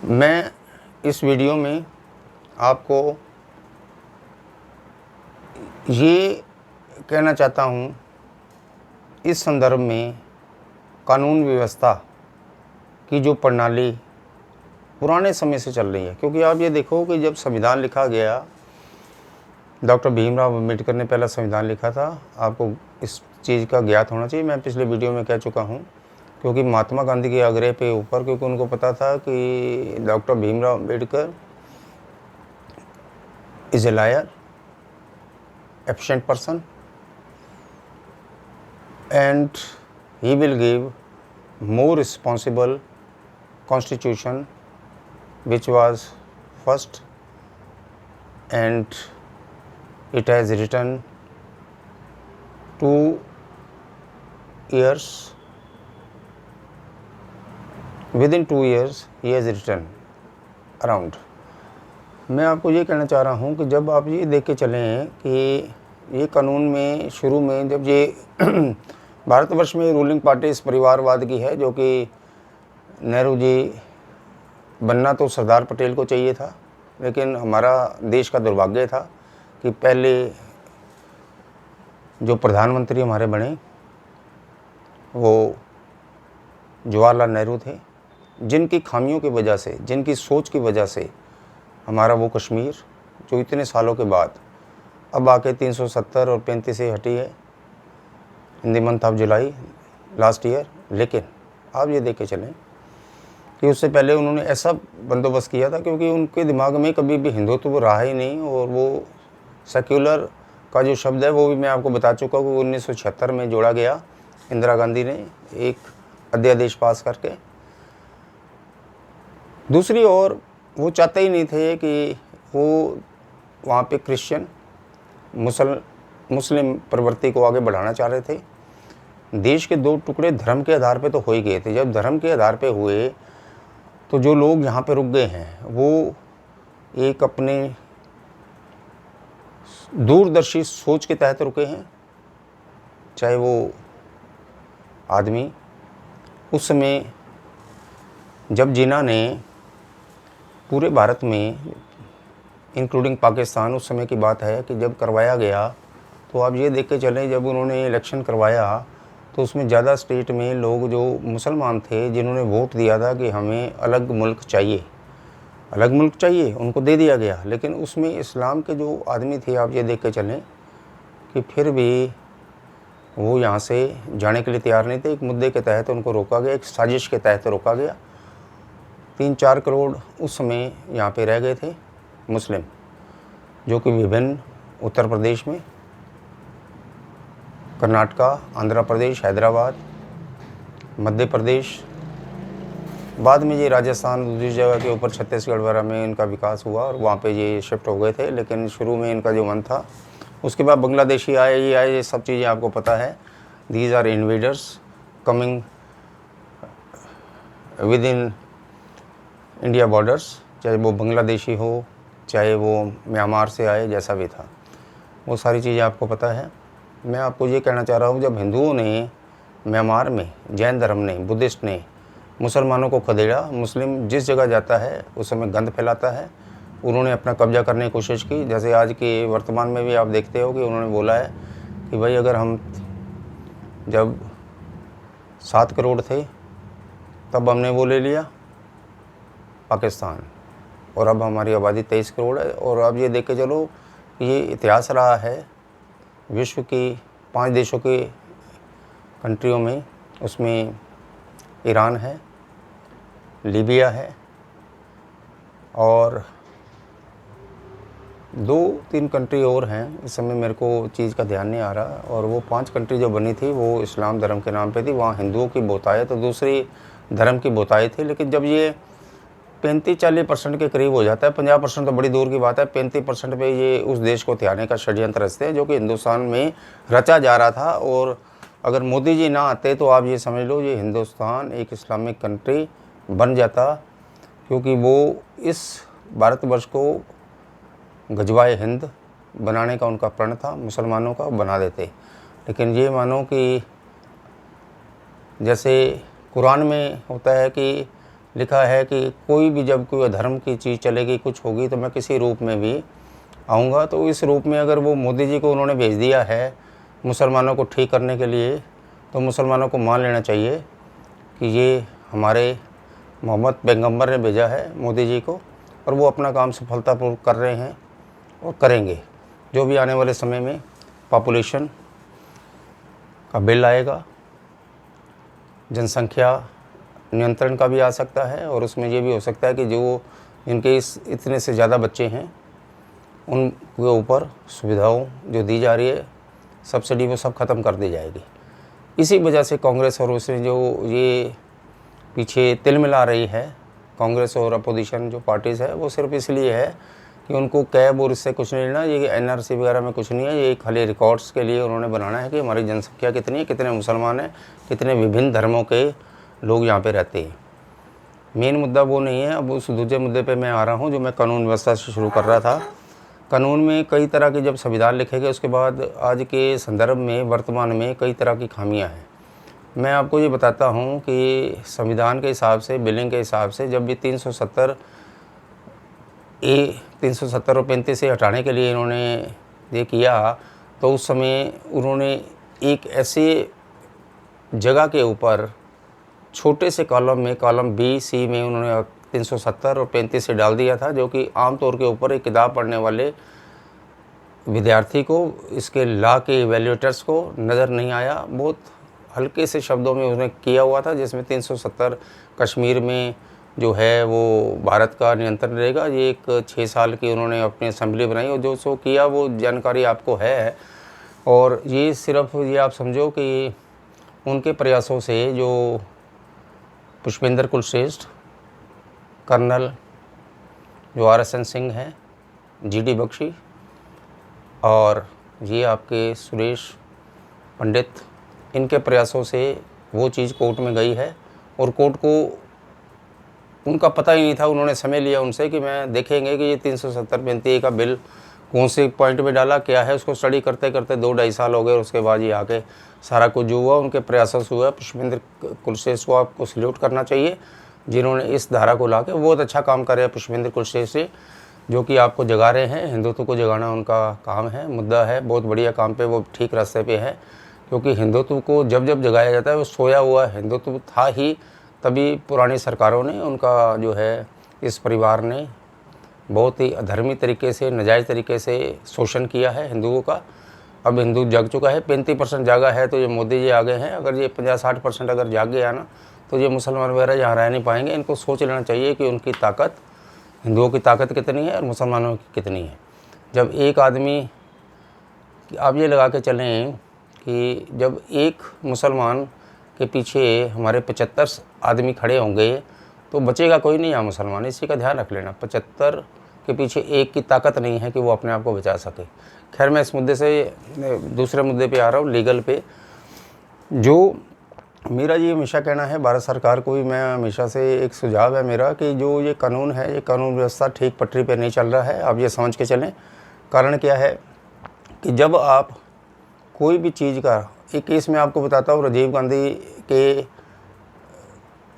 मैं इस वीडियो में आपको ये कहना चाहता हूँ इस संदर्भ में कानून व्यवस्था की जो प्रणाली पुराने समय से चल रही है, क्योंकि आप ये देखो कि जब संविधान लिखा गया, डॉक्टर भीमराव अम्बेडकर ने पहला संविधान लिखा था। आपको इस चीज़ का ज्ञात होना चाहिए, मैं पिछले वीडियो में कह चुका हूँ, क्योंकि महात्मा गांधी के आग्रह पे ऊपर, क्योंकि उनको पता था कि doctor Bhimrao Ambedkar is a lawyer, efficient person, and he will give more responsible constitution which was first, and it has written 2 years, within 2 years he has written around। मैं आपको ये कहना चाह रहा हूँ कि जब आप ये देख के चलें कि ये कानून में शुरू में जब ये भारतवर्ष में रूलिंग पार्टी इस परिवारवाद की है, जो कि नेहरू जी बनना तो सरदार पटेल को चाहिए था, लेकिन हमारा देश का दुर्भाग्य था कि पहले जो प्रधानमंत्री हमारे बने वो जवाहरलाल नेहरू थे, जिनकी खामियों की वजह से, जिनकी सोच की वजह से हमारा वो कश्मीर जो इतने सालों के बाद अब आके 370 और 35 से हटी है in the month of July last year. लेकिन आप ये देख के चलें कि उससे पहले उन्होंने ऐसा बंदोबस्त किया था, क्योंकि उनके दिमाग में कभी भी हिंदुत्व रहा ही नहीं, और वो सेक्युलर का जो शब्द है वो भी मैं आपको बता चुका हूँ कि 1976 में जोड़ा गया, इंदिरा गांधी ने एक अध्यादेश पास करके। दूसरी ओर वो चाहते ही नहीं थे कि वो वहाँ पे क्रिश्चियन मुस्लिम प्रवृत्ति को आगे बढ़ाना चाह रहे थे। देश के 2 टुकड़े धर्म के आधार पे तो हो ही गए थे। जब धर्म के आधार पे हुए तो जो लोग यहाँ पे रुक गए हैं वो एक अपने दूरदर्शी सोच के तहत रुके हैं। चाहे वो आदमी उस समय जब जिन्ना ने पूरे भारत में इंक्लूडिंग पाकिस्तान, उस समय की बात है कि जब करवाया गया, तो आप ये देख के चलें जब उन्होंने इलेक्शन करवाया तो उसमें ज़्यादा स्टेट में लोग जो मुसलमान थे जिन्होंने वोट दिया था कि हमें अलग मुल्क चाहिए, अलग मुल्क चाहिए, उनको दे दिया गया। लेकिन उसमें इस्लाम के जो आदमी थे, आप ये देख के चलें कि फिर भी वो यहाँ से जाने के लिए तैयार नहीं थे। एक मुद्दे के तहत उनको रोका गया, एक साजिश के तहत रोका गया। 3-4 करोड़ उस समय यहाँ पे रह गए थे मुस्लिम, जो कि विभिन्न उत्तर प्रदेश में, कर्नाटका, आंध्र प्रदेश, हैदराबाद, मध्य प्रदेश, बाद में ये राजस्थान, दूसरी जगह के ऊपर छत्तीसगढ़ वगैरह में इनका विकास हुआ और वहाँ पे ये शिफ्ट हो गए थे। लेकिन शुरू में इनका जो मन था, उसके बाद बांग्लादेशी आए, ये सब चीज़ें आपको पता है। These are invaders coming within India borders, चाहे वो बांग्लादेशी हो, चाहे वो म्यांमार से आए, जैसा भी था, वो सारी चीज़ें आपको पता है। मैं आपको ये कहना चाह रहा हूँ, जब हिंदुओं ने म्यांमार में, जैन धर्म ने, बुद्धिस्ट ने मुसलमानों को खदेड़ा, मुस्लिम जिस जगह जाता है उस समय गंद फैलाता है, उन्होंने अपना कब्जा करने की कोशिश की। जैसे आज के वर्तमान में भी आप देखते हो कि उन्होंने बोला है कि भाई अगर हम जब 7 करोड़ थे तब हमने वो ले लिया पाकिस्तान, और अब हमारी आबादी 23 करोड़ है। और अब ये देख के चलो, ये इतिहास रहा है विश्व की 5 देशों के कंट्रियों में, उसमें ईरान है, लीबिया है, और 2-3 कंट्री और हैं, इस समय मेरे को चीज़ का ध्यान नहीं आ रहा। और वो 5 कंट्री जो बनी थी वो इस्लाम धर्म के नाम पे थी, वहाँ हिंदुओं की बहुतायत तो दूसरी धर्म की बहुतायत थी। लेकिन जब ये 35-40% के करीब हो जाता है, 50% तो बड़ी दूर की बात है, 35% पे ये उस देश को हथियाने का षड्यंत्र रचते हैं, जो कि हिंदुस्तान में रचा जा रहा था। और अगर मोदी जी ना आते तो आप ये समझ लो, ये हिंदुस्तान एक इस्लामिक कंट्री बन जाता, क्योंकि वो इस भारतवर्ष को गजवाए हिंद बनाने का उनका प्रण था, मुसलमानों का बना देते। लेकिन ये मानो कि जैसे कुरान में होता है कि लिखा है कि कोई भी जब कोई अधर्म की चीज़ चलेगी, कुछ होगी, तो मैं किसी रूप में भी आऊँगा। तो इस रूप में अगर वो मोदी जी को उन्होंने भेज दिया है मुसलमानों को ठीक करने के लिए, तो मुसलमानों को मान लेना चाहिए कि ये हमारे मोहम्मद पैगंबर ने भेजा है मोदी जी को, और वो अपना काम सफलतापूर्वक कर रहे हैं और करेंगे। जो भी आने वाले समय में पॉपुलेशन का बिल आएगा, जनसंख्या नियंत्रण का भी आ सकता है, और उसमें ये भी हो सकता है कि जो इनके इतने से ज़्यादा बच्चे हैं उनके ऊपर सुविधाओं जो दी जा रही है, सब्सिडी, वो सब ख़त्म कर दी जाएगी। इसी वजह से कांग्रेस और उसमें जो ये पीछे तिल मिला रही है कांग्रेस और अपोजिशन जो पार्टीज़ है, वो सिर्फ इसलिए है कि उनको कैब और इससे कुछ नहीं लेना। ये एनआरसी वगैरह में कुछ नहीं है, ये खाली रिकॉर्ड्स के लिए उन्होंने बनाना है कि हमारी जनसंख्या कितनी है, कितने मुसलमान हैं, कितने विभिन्न धर्मों के लोग यहाँ पे रहते हैं। मेन मुद्दा वो नहीं है। अब उस दूसरे मुद्दे पे मैं आ रहा हूँ जो मैं कानून व्यवस्था से शुरू कर रहा था। कानून में कई तरह के जब संविधान लिखे गए, उसके बाद आज के संदर्भ में वर्तमान में कई तरह की खामियाँ हैं। मैं आपको ये बताता हूँ कि संविधान के हिसाब से, बिलिंग के हिसाब से, जब भी 370 और 35 से हटाने के लिए इन्होंने ये किया, तो उस समय उन्होंने एक ऐसे जगह के ऊपर छोटे से कॉलम में, कॉलम बी सी में उन्होंने 370 और 35 से डाल दिया था, जो कि आम तौर के ऊपर एक किताब पढ़ने वाले विद्यार्थी को, इसके लॉ के इवैल्यूएटर्स को नज़र नहीं आया। बहुत हल्के से शब्दों में उन्होंने किया हुआ था, जिसमें 370 कश्मीर में जो है वो भारत का नियंत्रण रहेगा। ये एक 6 साल की उन्होंने अपनी असेंबली बनाई, और जो सो किया वो जानकारी आपको है। और ये सिर्फ ये आप समझो कि उनके प्रयासों से जो पुष्पेंद्र कुलश्रेष्ठ, कर्नल जो RSN सिंह हैं, GD बख्शी, और ये आपके सुरेश पंडित, इनके प्रयासों से वो चीज़ कोर्ट में गई है। और कोर्ट को उनका पता ही नहीं था, उन्होंने समय लिया उनसे कि मैं देखेंगे कि ये 370-35 का बिल कौन से पॉइंट में डाला, क्या है, उसको स्टडी करते करते 2-2.5 साल हो गए। और उसके बाद ये आके सारा कुछ जो हुआ उनके प्रयासों से हुआ। पुष्पेंद्र कुलश्रेष्ठ को आपको सल्यूट करना चाहिए, जिन्होंने इस धारा को ला के बहुत अच्छा काम कर रहे हैं पुष्पेंद्र कुलश्रेष्ठ से, जो कि आपको जगा रहे हैं। हिंदुत्व को जगाना उनका काम है, मुद्दा है, बहुत बढ़िया काम पे वो ठीक रास्ते पे है। क्योंकि हिंदुत्व को जब जब जगाया जाता है, वो सोया हुआ हिंदुत्व था ही, तभी पुरानी सरकारों ने, उनका जो है इस परिवार ने बहुत ही अधर्मी तरीके से, नाजायज़ तरीके से शोषण किया है हिंदुओं का। अब हिंदू जाग चुका है, 35% जागा है, तो ये मोदी जी आ गए हैं। अगर ये 50-60% अगर जाग गया ना, तो ये मुसलमान वगैरह यहाँ रह नहीं पाएंगे। इनको सोच लेना चाहिए कि उनकी ताकत, हिंदुओं की ताकत कितनी है और मुसलमानों की कितनी है। जब एक आदमी, आप ये लगा के चलें कि जब एक मुसलमान के पीछे हमारे 75 आदमी खड़े होंगे, तो बचेगा कोई नहीं यहाँ मुसलमान। इसी का ध्यान रख लेना। 75 के पीछे एक की ताकत नहीं है कि वो अपने आप को बचा सके। खैर, मैं इस मुद्दे से दूसरे मुद्दे पे आ रहा हूँ, लीगल पे। जो मेरा ये हमेशा कहना है भारत सरकार को भी, मैं हमेशा से एक सुझाव है मेरा कि जो ये कानून है, ये कानून व्यवस्था ठीक पटरी पे नहीं चल रहा है। आप ये समझ के चलें। कारण क्या है कि जब आप कोई भी चीज़ का, एक केस मैं आपको बताता हूँ, राजीव गांधी के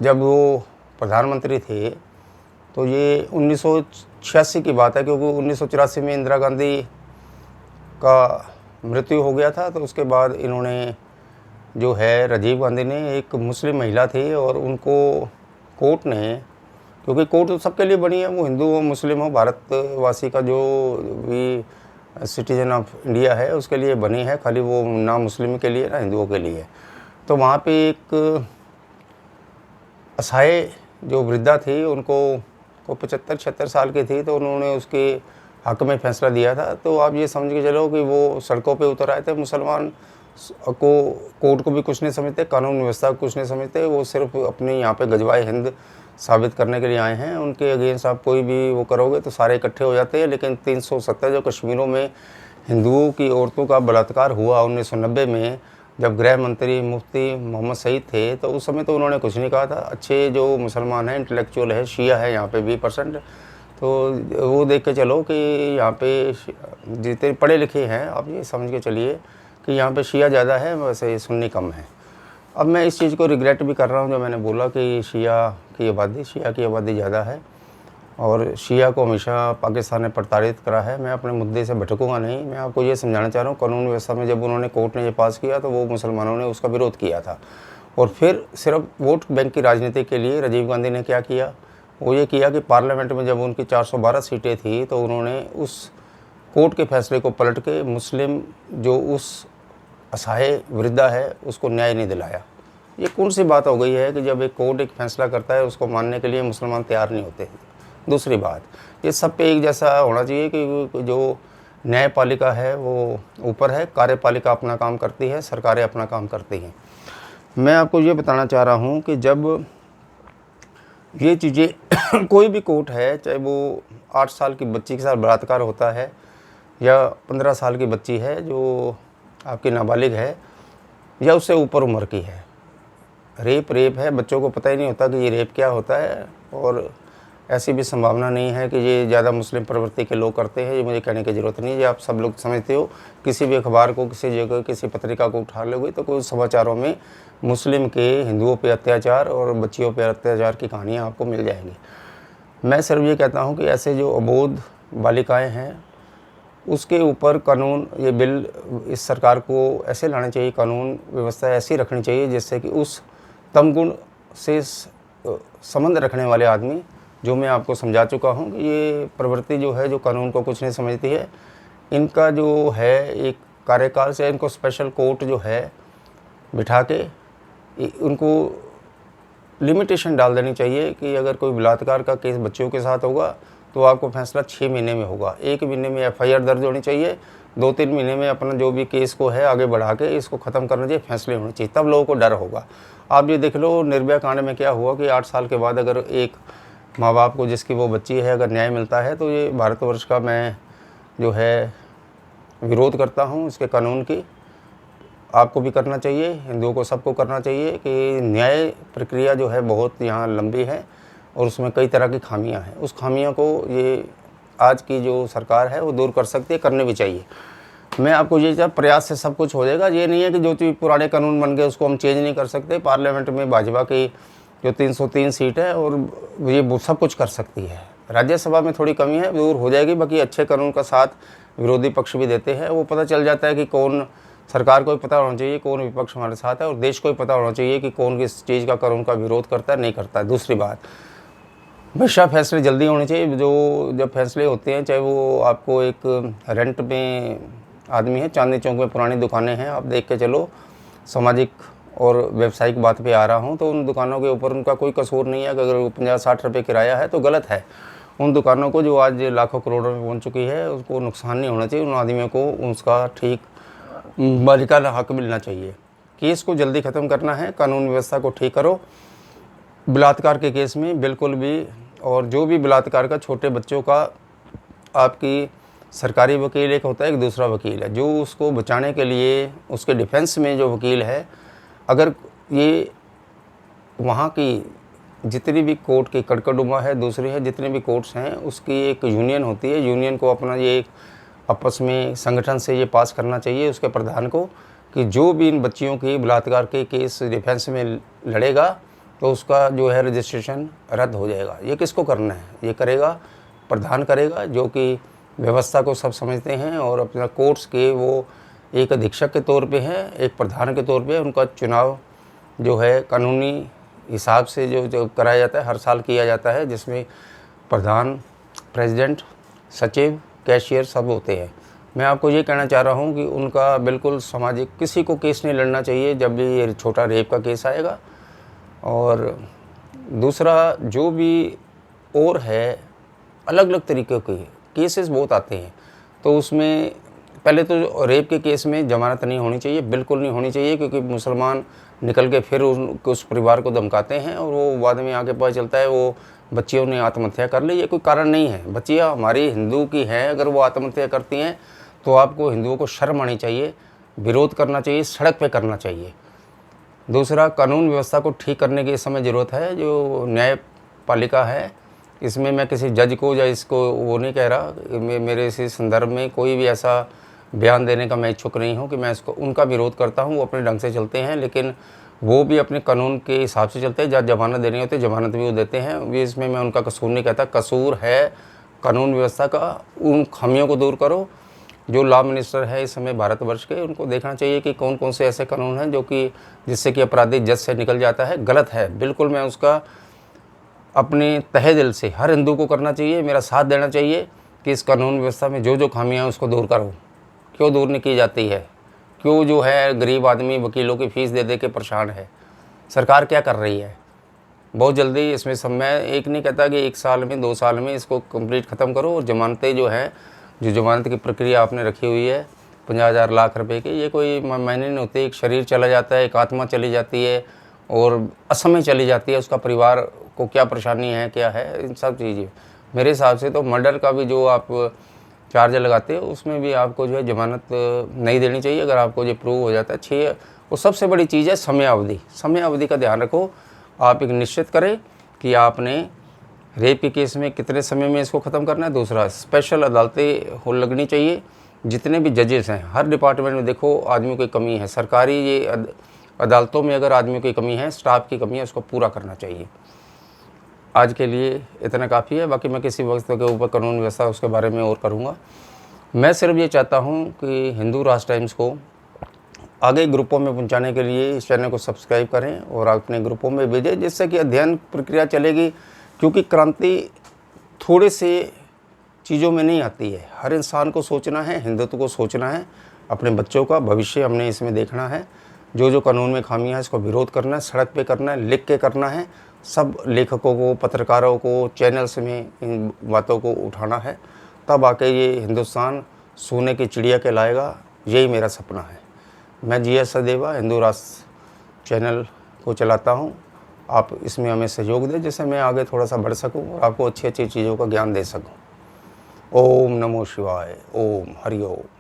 जब वो प्रधानमंत्री थे, तो ये 1986 की बात है, क्योंकि 1984 में इंदिरा गांधी का मृत्यु हो गया था। तो उसके बाद इन्होंने जो है, राजीव गांधी ने, एक मुस्लिम महिला थी, और उनको कोर्ट ने, क्योंकि कोर्ट तो सबके लिए बनी है, वो हिंदू हो मुस्लिम हो, भारतवासी का जो भी सिटीजन ऑफ इंडिया है उसके लिए बनी है, खाली वो ना मुस्लिम के लिए ना हिंदुओं के लिए। तो वहाँ पे एक असहाय जो वृद्धा थी, उनको 75-76 साल की थी, तो उन्होंने उसके हक में फैसला दिया था। तो आप ये समझ के चलो कि वो सड़कों पे उतर आए थे। मुसलमान को, कोर्ट को भी कुछ नहीं समझते, कानून व्यवस्था को कुछ नहीं समझते, वो सिर्फ अपने यहाँ पे गजवाए हिंद साबित करने के लिए आए हैं। उनके अगेंस्ट आप कोई भी वो करोगे तो सारे इकट्ठे हो जाते हैं। लेकिन 370 जो कश्मीरों में हिंदुओं की औरतों का बलात्कार हुआ 1990 में, जब गृह मंत्री मुफ्ती मोहम्मद सईद थे, तो उस समय तो उन्होंने कुछ नहीं कहा था। अच्छे जो मुसलमान हैं, इंटेलेक्चुअल है, शिया है यहाँ पे 20%, तो वो देख के चलो कि यहाँ पे जितने पढ़े लिखे हैं, आप ये समझ के चलिए कि यहाँ पे शिया ज़्यादा है, वैसे सुन्नी कम है। अब मैं इस चीज़ को रिग्रेट भी कर रहा हूँ जो मैंने बोला कि शिया की आबादी, शिया की आबादी ज़्यादा है और शिया को हमेशा पाकिस्तान ने प्रताड़ित करा है। मैं अपने मुद्दे से भटकूंगा नहीं। मैं आपको ये समझाना चाह रहा हूँ, कानून व्यवस्था में जब उन्होंने कोर्ट ने ये पास किया तो वो मुसलमानों ने उसका विरोध किया था। और फिर सिर्फ वोट बैंक की राजनीति के लिए राजीव गांधी ने क्या किया, वो ये किया कि पार्लियामेंट में जब उनकी 412 सीटें थी तो उन्होंने उस कोर्ट के फैसले को पलट के मुस्लिम जो उस असहाय वृद्धा है उसको न्याय नहीं दिलाया। ये कौन सी बात हो गई है कि जब एक कोर्ट एक फैसला करता है उसको मानने के लिए मुसलमान तैयार नहीं होते। दूसरी बात, ये सब पे एक जैसा होना चाहिए कि जो न्यायपालिका है वो ऊपर है, कार्यपालिका अपना काम करती है, सरकारें अपना काम करती हैं। मैं आपको ये बताना चाह रहा हूँ कि जब ये चीज़ें कोई भी कोर्ट है, चाहे वो 8 साल की बच्ची के साथ बलात्कार होता है या 15 साल की बच्ची है जो आपकी नाबालिग है या उससे ऊपर उम्र की है, रेप है, बच्चों को पता ही नहीं होता कि ये रेप क्या होता है। और ऐसी भी संभावना नहीं है कि ये ज़्यादा मुस्लिम प्रवृत्ति के लोग करते हैं, ये मुझे कहने की ज़रूरत नहीं है, ये आप सब लोग समझते हो। किसी भी अखबार को, किसी जगह, किसी पत्रिका को उठा लोगे तो कोई समाचारों में मुस्लिम के हिंदुओं पे अत्याचार और बच्चियों पे अत्याचार की कहानियाँ आपको मिल जाएंगी। मैं सिर्फ ये कहता हूँ कि ऐसे जो अबोध बालिकाएँ हैं उसके ऊपर कानून, ये बिल इस सरकार को ऐसे लाने चाहिए, कानून व्यवस्था ऐसी रखनी चाहिए जिससे कि उस तमगुण से संबंध रखने वाले आदमी, जो मैं आपको समझा चुका हूँ कि ये प्रवृत्ति जो है, जो कानून को कुछ नहीं समझती है, इनका जो है एक कार्यकाल से इनको स्पेशल कोर्ट जो है बिठा के उनको लिमिटेशन डाल देनी चाहिए कि अगर कोई बलात्कार का केस बच्चियों के साथ होगा तो आपको फैसला 6 महीने में होगा। 1 महीने में FIR दर्ज होनी चाहिए, 2-3 महीने में अपना जो भी केस को है आगे बढ़ा के इसको ख़त्म करना चाहिए, फैसले होने चाहिए, तब लोगों को डर होगा। आप ये देख लो निर्भया कांड में क्या हुआ कि 8 साल के बाद अगर एक माँ बाप को जिसकी वो बच्ची है अगर न्याय मिलता है तो ये भारतवर्ष का मैं जो है विरोध करता हूँ इसके कानून की। आपको भी करना चाहिए, हिंदुओं को सबको करना चाहिए कि न्याय प्रक्रिया जो है बहुत यहाँ लंबी है और उसमें कई तरह की खामियां हैं। उस खामियों को ये आज की जो सरकार है वो दूर कर सकती है, करने भी चाहिए। मैं आपको ये जब प्रयास से सब कुछ हो जाएगा, ये नहीं है कि जो चीज़ पुराने कानून बन गए उसको हम चेंज नहीं कर सकते। पार्लियामेंट में भाजपा की जो 303 सीट है और ये सब कुछ कर सकती है। राज्यसभा में थोड़ी कमी है, दूर हो जाएगी। बाकी अच्छे कानून का साथ विरोधी पक्ष भी देते हैं, वो पता चल जाता है कि कौन, सरकार को भी पता होना चाहिए कौन विपक्ष हमारे साथ है और देश को भी पता होना चाहिए कि कौन किस चीज़ का कानून का विरोध करता है, नहीं करता है। दूसरी बात, हमेशा फैसले जल्दी होने चाहिए। जो जब फैसले होते हैं, चाहे वो आपको एक रेंट में आदमी है, चांदनी चौक में पुरानी दुकानें हैं, आप देख के चलो, सामाजिक और व्यावसायिक बात पे आ रहा हूँ, तो उन दुकानों के ऊपर उनका कोई कसूर नहीं है। अगर 50-60 रुपये किराया है तो गलत है। उन दुकानों को जो आज लाखों करोड़ों में पहुँच चुकी है उसको नुकसान नहीं होना चाहिए। उन आदमियों को उसका ठीक मालिकाना हक मिलना चाहिए। केस को जल्दी ख़त्म करना है, कानून व्यवस्था को ठीक करो। बलात्कार के केस में बिल्कुल भी, और जो भी बलात्कार का छोटे बच्चों का, आपकी सरकारी वकील एक होता है, एक दूसरा वकील है जो उसको बचाने के लिए उसके डिफेंस में जो वकील है, अगर ये वहाँ की जितनी भी कोर्ट की कड़कड़ुमा है, दूसरी है जितने भी कोर्ट्स हैं, उसकी एक यूनियन होती है। यूनियन को अपना ये आपस में संगठन से ये पास करना चाहिए उसके प्रधान को कि जो भी इन बच्चियों की बलात्कार के केस डिफेंस में लड़ेगा तो उसका जो है रजिस्ट्रेशन रद्द हो जाएगा। ये किसको करना है? ये करेगा प्रधान करेगा, जो कि व्यवस्था को सब समझते हैं और अपना कोर्ट्स के वो एक अधीक्षक के तौर पे हैं, एक प्रधान के तौर पे। उनका चुनाव जो है कानूनी हिसाब से जो कराया जाता है, हर साल किया जाता है, जिसमें प्रधान, प्रेसिडेंट, सचिव, कैशियर सब होते हैं। मैं आपको ये कहना चाह रहा हूँ कि उनका बिल्कुल सामाजिक, किसी को केस नहीं लड़ना चाहिए जब भी ये छोटा रेप का केस आएगा। और दूसरा, जो भी और है, अलग अलग तरीक़े के केसेस बहुत आते हैं, तो उसमें पहले तो रेप के केस में जमानत नहीं होनी चाहिए, बिल्कुल नहीं होनी चाहिए, क्योंकि मुसलमान निकल के फिर उस परिवार को धमकाते हैं और वो बाद में आके पता चलता है वो बच्चियों ने आत्महत्या कर ली। ये कोई कारण नहीं है, बच्चियाँ हमारी हिंदू की हैं, अगर वो आत्महत्या करती हैं तो आपको हिंदुओं को शर्म आनी चाहिए, विरोध करना चाहिए, सड़क पे करना चाहिए। दूसरा, कानून व्यवस्था को ठीक करने की इस समय ज़रूरत है। जो न्यायपालिका है, इसमें मैं किसी जज को या इसको वो नहीं कह रहा, मेरे इसी संदर्भ में कोई भी ऐसा बयान देने का मैं इच्छुक नहीं हूँ कि मैं इसको, उनका विरोध करता हूँ, वो अपने ढंग से चलते हैं, लेकिन वो भी अपने कानून के हिसाब से चलते हैं। जहाँ जमानत देनी होती है जमानत भी वो देते हैं। भी इसमें मैं उनका कसूर नहीं कहता, कसूर है कानून व्यवस्था का। उन खामियों को दूर करो। जो लॉ मिनिस्टर है इस समय भारतवर्ष के, उनको देखना चाहिए कि कौन कौन से ऐसे कानून हैं जो कि जिससे कि अपराधी जज से निकल जाता है। गलत है बिल्कुल, मैं उसका अपने तहे दिल से हर हिंदू को करना चाहिए, मेरा साथ देना चाहिए कि इस कानून व्यवस्था में जो जो खामियां हैं उसको दूर करो। क्यों दूर नहीं की जाती है? क्यों जो है गरीब आदमी वकीलों की फ़ीस दे दे के परेशान है? सरकार क्या कर रही है? बहुत जल्दी इसमें सब, मैं एक नहीं कहता कि 1 साल में 2 साल में इसको कंप्लीट ख़त्म करो। और ज़मानतें जो हैं, जो ज़मानत की प्रक्रिया आपने रखी हुई है 50,000 लाख रुपए की, ये कोई मायने नहीं होते। एक शरीर चला जाता है, एक आत्मा चली जाती है और असमय चली जाती है। उसका परिवार को क्या परेशानी है, क्या है, इन सब चीज़ें मेरे हिसाब से तो मर्डर का भी जो आप चार्ज लगाते हो उसमें भी आपको जो है ज़मानत नहीं देनी चाहिए। अगर आपको जो प्रूव हो जाता है 6, और सबसे बड़ी चीज़ है समय अवधि। समय अवधि का ध्यान रखो। आप एक निश्चित करें कि आपने रेप के केस में कितने समय में इसको ख़त्म करना है। दूसरा, स्पेशल अदालतें हो लगनी चाहिए। जितने भी जजेस हैं हर डिपार्टमेंट में, देखो आदमियों की कमी है, सरकारी ये अदालतों में अगर आदमियों की कमी है, स्टाफ की कमी है, उसको पूरा करना चाहिए। आज के लिए इतना काफ़ी है। बाकी मैं किसी वक्त के ऊपर कानून व्यवस्था उसके बारे में और करूँगा। मैं सिर्फ ये चाहता हूँ कि हिंदू राष्ट्र टाइम्स को आगे ग्रुपों में पहुंचाने के लिए इस चैनल को सब्सक्राइब करें और अपने ग्रुपों में भेजें, जिससे कि अध्ययन प्रक्रिया चलेगी। क्योंकि क्रांति थोड़े से चीज़ों में नहीं आती है। हर इंसान को सोचना है, हिंदुत्व को सोचना है, अपने बच्चों का भविष्य हमने इसमें देखना है। जो जो कानून में खामियां हैं इसको विरोध करना है, सड़क पे करना है, लिख के करना है। सब लेखकों को, पत्रकारों को, चैनल्स में इन बातों को उठाना है। तब आके ये हिंदुस्तान सोने की चिड़िया कहलाएगा। यही मेरा सपना है। मैं GS सदेवा हिंदू राष्ट्र चैनल को चलाता हूँ। आप इसमें हमें सहयोग दें, जिससे मैं आगे थोड़ा सा बढ़ सकूँ और आपको अच्छी अच्छी चीज़ों का ज्ञान दे सकूँ। ओम नमो शिवाय। ओम हरि ओम।